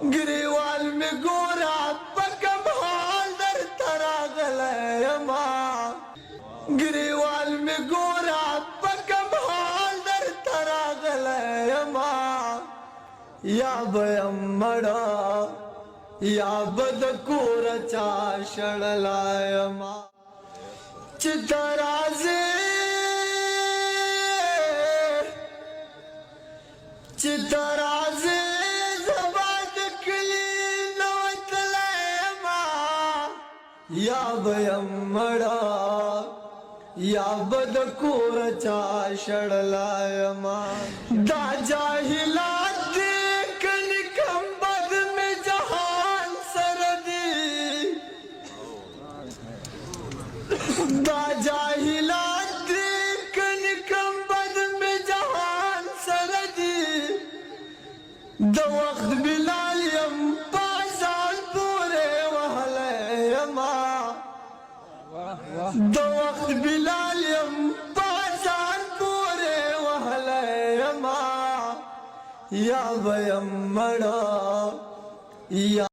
ګریوال می ګورا پکم حال در تراغلما ګریوال می ګورا پکم حال در تراغلما یا بمړا یا بد کور چا شړلاما چې درازه چې درازه زباد کلی نو تلما یا بمړا یا بد کور چا شړلاما دا جاهلات دا جاہلات دیکن کم بد میں جہان سردی دا وقت بلال یم پاسان پورے وحلے یما دا وقت بلال یم پاسان پورے وحلے یما یا بیم مڑا یا